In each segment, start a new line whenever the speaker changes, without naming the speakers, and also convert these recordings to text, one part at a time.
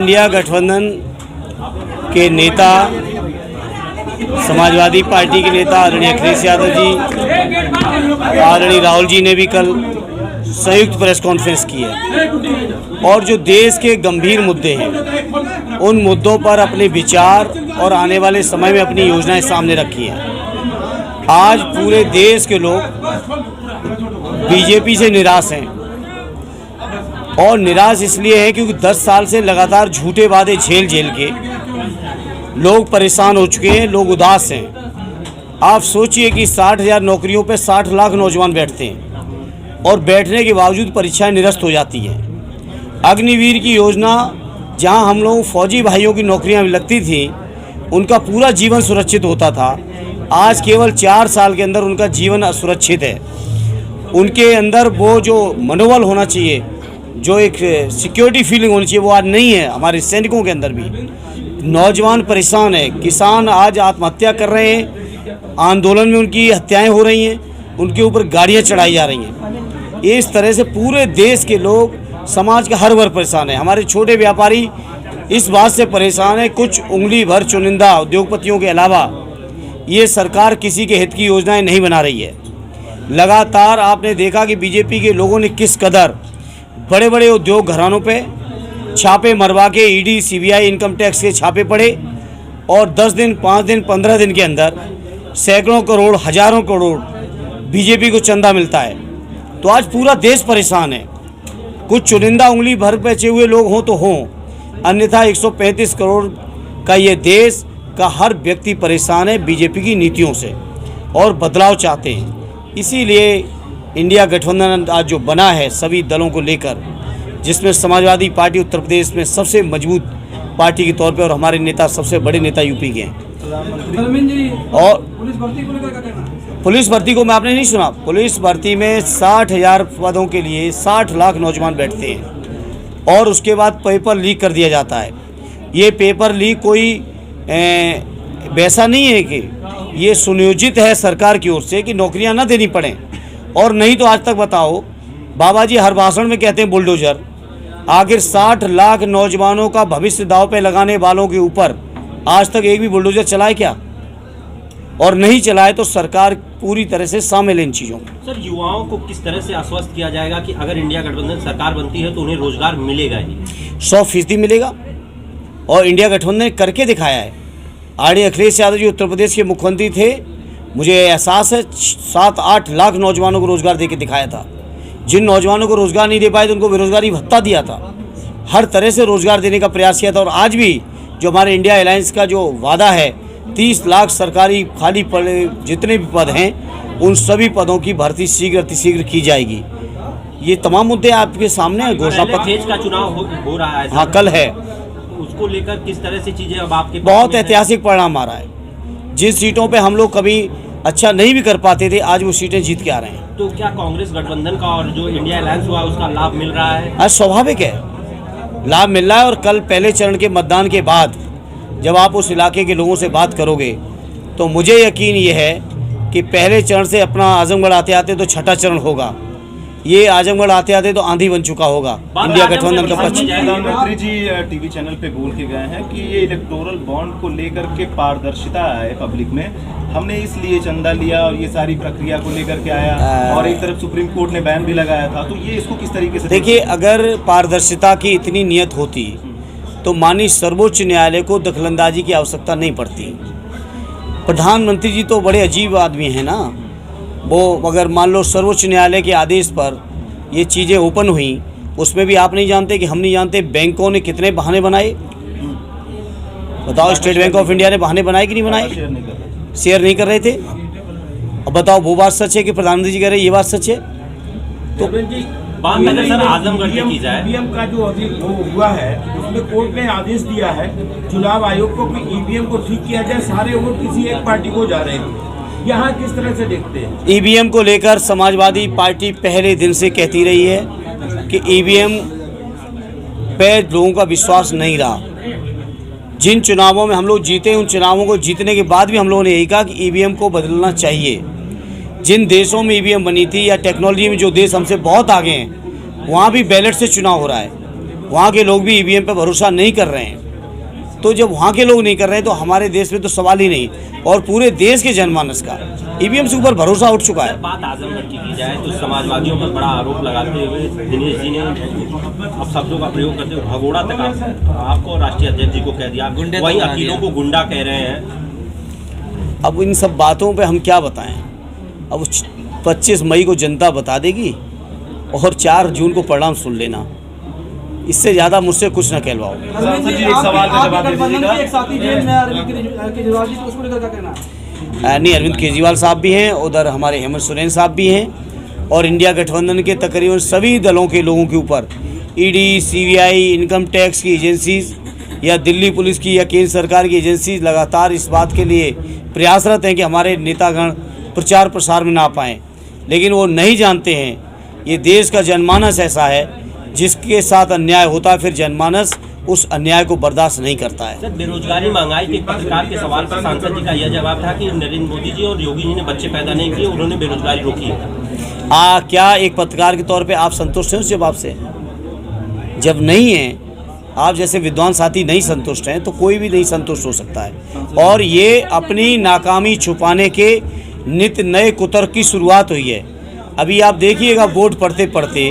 India गठबंधन के नेता समाजवादी पार्टी के नेता आदरणीय अखिलेश यादव जी, आदरणीय राहुल जी ने भी कल संयुक्त प्रेस कॉन्फ्रेंस की है और जो देश के गंभीर मुद्दे हैं उन मुद्दों पर अपने विचार और आने वाले समय में अपनी योजनाएं सामने रखी हैं। आज पूरे देश के लोग बीजेपी से निराश हैं और निराश इसलिए है क्योंकि 10 साल से लगातार झूठे वादे झेल के लोग परेशान हो चुके हैं, लोग उदास हैं। आप सोचिए कि 60,000 नौकरियों पे 60 लाख नौजवान बैठते हैं और बैठने के बावजूद परीक्षाएं निरस्त हो जाती हैं। अग्निवीर की योजना, जहां हम लोग फौजी भाइयों की नौकरियां लगती थी, उनका पूरा जीवन सुरक्षित होता था, आज केवल 4 साल के अंदर उनका जीवन असुरक्षित है। उनके अंदर वो जो मनोबल होना चाहिए, जो एक सिक्योरिटी फीलिंग होनी चाहिए, वो आज नहीं है। हमारे सैनिकों के अंदर भी नौजवान परेशान है, किसान आज आत्महत्या कर रहे हैं, आंदोलन में उनकी हत्याएं हो रही हैं, उनके ऊपर गाड़ियां चढ़ाई जा रही हैं। इस तरह से पूरे देश के लोग, समाज का हर वर्ग परेशान है। हमारे छोटे व्यापारी इस बात से परेशान है, कुछ उंगली भर चुनिंदा उद्योगपतियों के अलावा ये सरकार किसी के हित की योजनाएं नहीं बना रही है। लगातार आपने देखा कि बीजेपी के लोगों ने किस कदर बड़े बड़े उद्योग घरानों पे छापे मरवा के ईडी, सीबीआई, इनकम टैक्स के छापे पड़े और 10 दिन, 5 दिन, 15 दिन के अंदर सैकड़ों करोड़, हजारों करोड़ बीजेपी को चंदा मिलता है। तो आज पूरा देश परेशान है। कुछ चुनिंदा उंगली भर बचे हुए लोग हों तो हों, अन्यथा 135 करोड़ का ये देश का हर व्यक्ति परेशान है बीजेपी की नीतियों से और बदलाव चाहते हैं। इसीलिए इंडिया गठबंधन आज जो बना है सभी दलों को लेकर, जिसमें समाजवादी पार्टी उत्तर प्रदेश में सबसे मजबूत पार्टी के तौर पे और हमारे नेता सबसे बड़े नेता यूपी के हैं। और पुलिस भर्ती को मैं आपने नहीं सुना, पुलिस भर्ती में 60,000 पदों के लिए 60 लाख नौजवान बैठते हैं और उसके बाद पेपर लीक कर दिया जाता है। ये पेपर लीक कोई वैसा नहीं है कि ये सुनियोजित है सरकार की ओर से कि नौकरियां ना देनी पड़ें। और नहीं तो आज तक बताओ, बाबा जी हर भाषण में कहते हैं बुलडोजर, आखिर 60 लाख नौजवानों का भविष्य दांव पे लगाने वालों के ऊपर आज तक एक भी बुलडोजर चलाए क्या? और नहीं चलाए तो सरकार पूरी तरह से शामिल है इन चीज़ों में।
सर, युवाओं को किस तरह से आश्वस्त किया जाएगा कि अगर इंडिया गठबंधन सरकार बनती है तो उन्हें रोजगार मिलेगा ही?
100% मिलेगा और इंडिया गठबंधन ने करके दिखाया है। आदरणीय अखिलेश यादव जी उत्तर प्रदेश के मुख्यमंत्री थे, मुझे एहसास है 7-8 लाख नौजवानों को रोज़गार देके दिखाया था। जिन नौजवानों को रोज़गार नहीं दे पाए तो उनको बेरोज़गारी भत्ता दिया था, हर तरह से रोज़गार देने का प्रयास किया था। और आज भी जो हमारे इंडिया अलायंस का जो वादा है, 30 लाख सरकारी खाली पड़े जितने भी पद हैं उन सभी पदों की भर्ती शीघ्र अतिशीघ्र की जाएगी। ये तमाम मुद्दे आपके सामने घोषणा पत्र
का चुनाव हो रहा है।
हाँ, कल है।
उसको लेकर किस तरह से चीज़ें अब आपके
बहुत ऐतिहासिक परिणाम आ रहा है। जिन सीटों पे हम लोग कभी अच्छा नहीं भी कर पाते थे, आज वो सीटें जीत के आ रहे हैं।
तो क्या कांग्रेस गठबंधन का और जो इंडिया अलायंस हुआ उसका लाभ मिल रहा है?
आज स्वाभाविक है, लाभ मिल रहा है। और कल पहले चरण के मतदान के बाद जब आप उस इलाके के लोगों से बात करोगे तो मुझे यकीन ये है कि पहले चरण से अपना आजमगढ़ आते आते तो छठा चरण होगा, ये आजमगढ़ आते आते तो आंधी बन चुका होगा इंडिया गठबंधन का पक्ष।
प्रधानमंत्री जी टीवी चैनल पे बोल के गए हैं कि ये इलेक्टोरल बॉन्ड को लेकर के पारदर्शिता है पब्लिक में, हमने इसलिए चंदा लिया और ये सारी प्रक्रिया को लेकर के आया और एक तरफ सुप्रीम कोर्ट ने बैन भी लगाया था। तो ये इसको किस तरीके से
देखिए, अगर पारदर्शिता की इतनी नियत होती तो माननीय सर्वोच्च न्यायालय को दखलंदाजी की आवश्यकता नहीं पड़ती। प्रधानमंत्री जी तो बड़े अजीब आदमी हैं ना, वो अगर मान लो सर्वोच्च न्यायालय के आदेश पर ये चीज़ें ओपन हुई, उसमें भी आप नहीं जानते कि हम नहीं जानते बैंकों ने कितने बहाने बनाए। बताओ, स्टेट बैंक ऑफ इंडिया ने बहाने बनाए कि नहीं बनाए? शेयर नहीं कर रहे थे। अब बताओ, वो बात सच है कि प्रधानमंत्री जी कह रहे ये बात सच है?
तो सर आजमगढ़ की जाए,
ईवीएम का जो अभी हुआ है उसमें कोर्ट ने आदेश दिया है चुनाव आयोग को कि ईवीएम को ठीक किया जाए, सारे वोट किसी एक पार्टी को जा रहे हैं। यहाँ किस तरह से देखते हैं?
ईवीएम को लेकर समाजवादी पार्टी पहले दिन से कहती रही है कि ईवीएम पे लोगों का विश्वास नहीं रहा। जिन चुनावों में हम लोग जीते, उन चुनावों को जीतने के बाद भी हम लोगों ने यही कहा कि ईवीएम को बदलना चाहिए। जिन देशों में ईवीएम बनी थी या टेक्नोलॉजी में जो देश हमसे बहुत आगे हैं, वहाँ भी बैलेट से चुनाव हो रहा है। वहाँ के लोग भी ईवीएम पे भरोसा नहीं कर रहे हैं। तो जब वहाँ के लोग नहीं कर रहे हैं तो हमारे देश में तो सवाल ही नहीं, और पूरे देश के जनमानस का ईवीएम से ऊपर भरोसा उठ चुका है।
बात आजमगढ़ की जाए तो समाजवादियों पर बड़ा आरोप लगाते हुए दिनेश जी ने अब शब्दों का प्रयोग करते हुए भगोड़ा तक आपको राष्ट्रीय अध्यक्ष जी को कह दिया, वही अकीलों को गुंडा कह रहे हैं।
अब इन सब बातों पे हम क्या बताएं? अब 25 मई को जनता बता देगी और 4 जून को परिणाम सुन लेना। इससे ज़्यादा मुझसे कुछ न कहलवाओ।
सांसद जी, एक सवाल का जवाब दे दीजिएगा।
एक साथी जेल में अरविंद केजरीवाल जी, तो उसको लेकर क्या कहना है?
नहीं, अरविंद केजरीवाल साहब भी हैं, उधर हमारे हेमंत सोरेन साहब भी हैं, और इंडिया गठबंधन के तकरीबन सभी दलों के लोगों के ऊपर ईडी, सीबीआई, इनकम टैक्स की एजेंसीज या दिल्ली पुलिस की या केंद्र सरकार की एजेंसीज लगातार इस बात के लिए प्रयासरत हैं कि हमारे नेतागण प्रचार प्रसार में ना पाएँ। लेकिन वो नहीं जानते हैं ये देश का जनमानस ऐसा है जिसके साथ अन्याय होता है, फिर जनमानस उस अन्याय को बर्दाश्त नहीं करता है।
सर, बेरोजगारी महंगाई के पत्रकार के सवाल पर सांसद जी का यह जवाब था कि नरेंद्र मोदी जी और योगी जी ने बच्चे पैदा नहीं किए, उन्होंने बेरोजगारी रोकी है।
क्या एक पत्रकार के तौर पे आप संतुष्ट हैं उस जवाब से? जब नहीं हैं, आप जैसे विद्वान साथी नहीं संतुष्ट हैं तो कोई भी नहीं संतुष्ट हो सकता है। और ये अपनी नाकामी छुपाने के नित्य नए कुतर्क की शुरुआत हुई है। अभी आप देखिएगा बोर्ड पढ़ते पढ़ते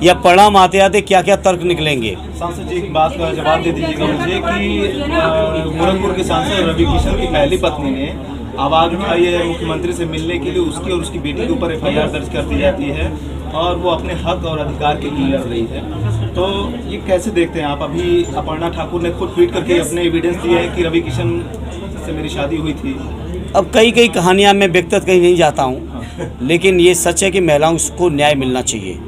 या परिणाम आते आते क्या क्या तर्क निकलेंगे।
सांसद जी, एक बात का जवाब दे दीजिएगा मुझे कि गोरखपुर के सांसद रवि किशन की पहली पत्नी ने आवाज़ उठाई है मुख्यमंत्री से मिलने के लिए, उसकी और उसकी बेटी के ऊपर FIR दर्ज कर दी जाती है और वो अपने हक और अधिकार के लिए लड़ रही है। तो ये कैसे देखते हैं आप? अभी अपर्णा ठाकुर ने खुद ट्वीट करके अपने एविडेंस दिए हैं कि रवि किशन से मेरी शादी हुई थी।
अब कई कहानियाँ मैं व्यक्तिगत कहीं नहीं जाता हूँ, लेकिन ये सच है कि महिलाओं को न्याय मिलना चाहिए।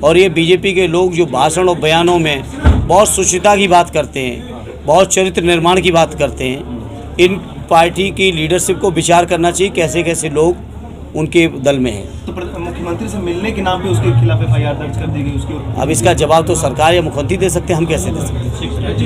और ये बीजेपी के लोग जो भाषण और बयानों में बहुत सुचिता की बात करते हैं, बहुत चरित्र निर्माण की बात करते हैं, इन पार्टी की लीडरशिप को विचार करना चाहिए कैसे कैसे लोग उनके दल में हैं।
तो मुख्यमंत्री से मिलने के नाम पे उसके खिलाफ FIR दर्ज कर दी गई उसके।
अब इसका जवाब तो सरकार या मुख्यमंत्री दे सकते हैं, हम कैसे दे सकते हैं?